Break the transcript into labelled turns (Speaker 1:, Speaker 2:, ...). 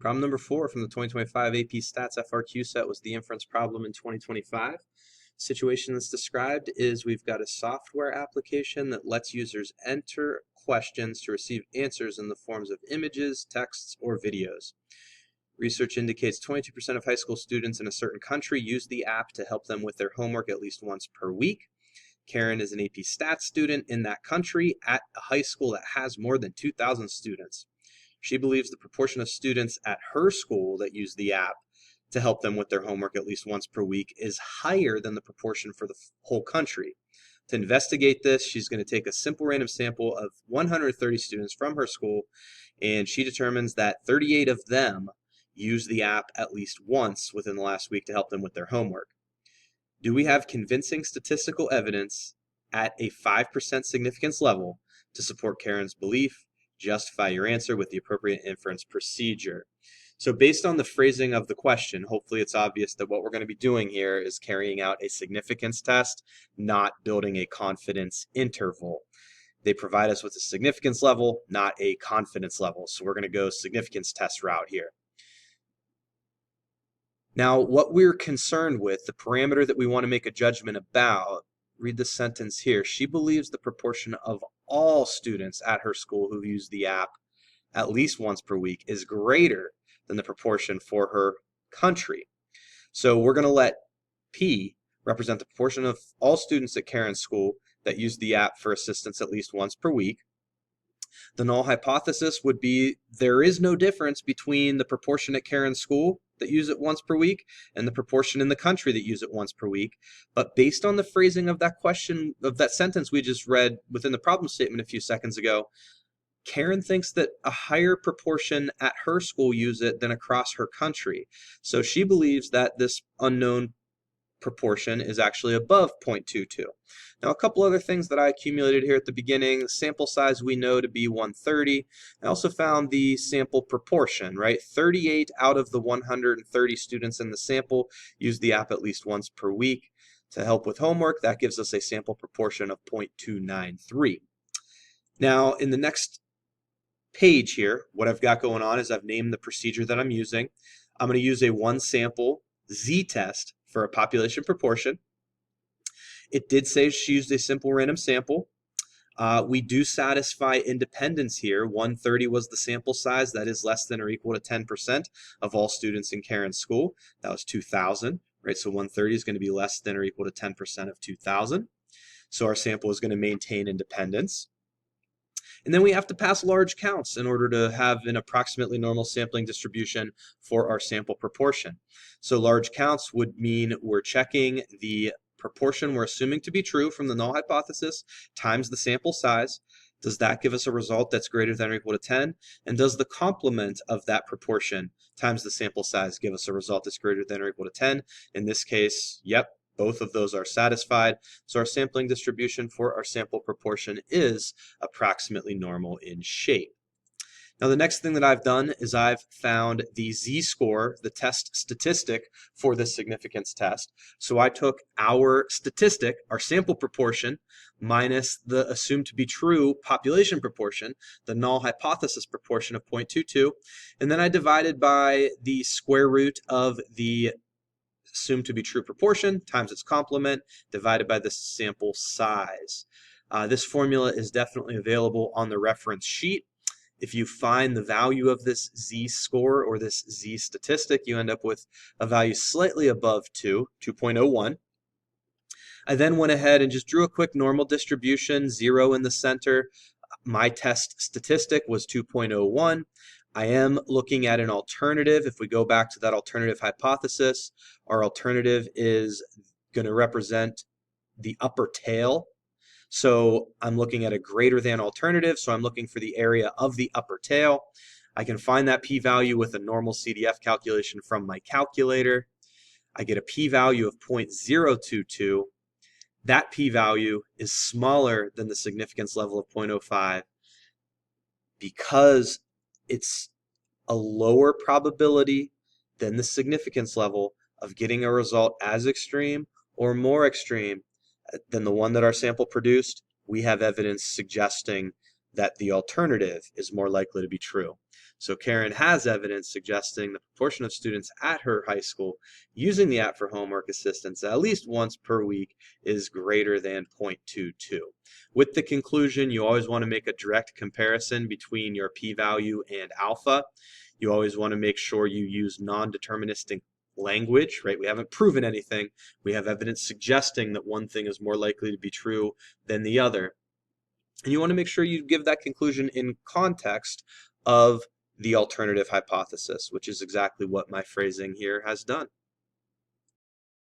Speaker 1: Problem number 4 from the 2025 AP Stats FRQ set was the inference problem in 2025. Situation that's described is we've got a software application that lets users enter questions to receive answers in the forms of images, texts, or videos. Research indicates 22% of high school students in a certain country use the app to help them with their homework at least once per week. Karen is an AP Stats student in that country at a high school that has more than 2,000 students. She believes the proportion of students at her school that use the app to help them with their homework at least once per week is higher than the proportion for the whole country. To investigate this, she's going to take a simple random sample of 130 students from her school, and she determines that 38 of them use the app at least once within the last week to help them with their homework. Do we have convincing statistical evidence at a 5% significance level to support Karen's belief? Justify your answer with the appropriate inference procedure. So based on the phrasing of the question, hopefully it's obvious that what we're going to be doing here is carrying out a significance test, not building a confidence interval. They provide us with a significance level, not a confidence level. So we're going to go significance test route here. Now, what we're concerned with, the parameter that we want to make a judgment about, read the sentence here. She believes the proportion of all students at her school who use the app at least once per week is greater than the proportion for her country. So we're going to let P represent the proportion of all students at Karen's school that use the app for assistance at least once per week. The null hypothesis would be there is no difference between the proportion at Karen's school that use it once per week and the proportion in the country that use it once per week. But based on the phrasing of that question, of that sentence we just read within the problem statement a few seconds ago, Karen thinks that a higher proportion at her school use it than across her country. So she believes that this unknown proportion is actually above 0.22. Now, a couple other things that I accumulated here at the beginning. The sample size we know to be 130. I also found the sample proportion, right? 38 out of the 130 students in the sample use the app at least once per week to help with homework. That gives us a sample proportion of 0.293. Now, in the next page here, what I've got going on is I've named the procedure that I'm using. I'm going to use a one sample z-test for a population proportion. It did say she used a simple random sample. We do satisfy independence here. 130 was the sample size. That is less than or equal to 10% of all students in Karen's school. That was 2,000, right? So 130 is going to be less than or equal to 10% of 2,000. So our sample is going to maintain independence. And then we have to pass large counts in order to have an approximately normal sampling distribution for our sample proportion. So large counts would mean we're checking the proportion we're assuming to be true from the null hypothesis times the sample size. Does that give us a result that's greater than or equal to 10? And does the complement of that proportion times the sample size give us a result that's greater than or equal to 10? In this case, yep. Both of those are satisfied. So our sampling distribution for our sample proportion is approximately normal in shape. Now the next thing that I've done is I've found the z-score, the test statistic for this significance test. So I took our statistic, our sample proportion, minus the assumed to be true population proportion, the null hypothesis proportion of 0.22, and then I divided by the square root of the assumed to be true proportion times its complement divided by the sample size. This formula is definitely available on the reference sheet. If you find the value of this z-score or this z-statistic, you end up with a value slightly above 2.01. I then went ahead and just drew a quick normal distribution, 0 in the center. My test statistic was 2.01. I am looking at an alternative. If we go back to that alternative hypothesis, our alternative is going to represent the upper tail. So I'm looking at a greater than alternative, so I'm looking for the area of the upper tail. I can find that p-value with a normal CDF calculation from my calculator. I get a p-value of 0.022. That p-value is smaller than the significance level of 0.05 because it's a lower probability than the significance level of getting a result as extreme or more extreme than the one that our sample produced. We have evidence suggesting that the alternative is more likely to be true. So Karen has evidence suggesting the proportion of students at her high school using the app for homework assistance at least once per week is greater than 0.22. With the conclusion, you always want to make a direct comparison between your p-value and alpha. You always want to make sure you use non-deterministic language, right? We haven't proven anything. We have evidence suggesting that one thing is more likely to be true than the other. And you want to make sure you give that conclusion in context of the alternative hypothesis, which is exactly what my phrasing here has done.